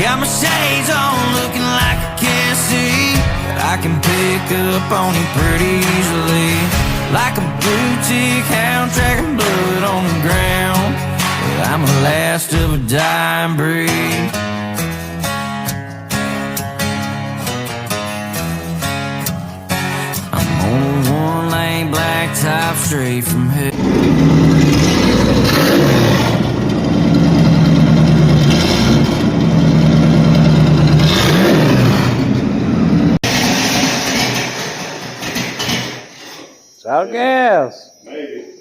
Got my shades on looking like I can't see, but I can pick up on you pretty easily. Like a blue-tick hound tracking blood on the ground, but I'm the last of a dying breed. I'm on a one-lane black top straight from hell. Out gas. Maybe.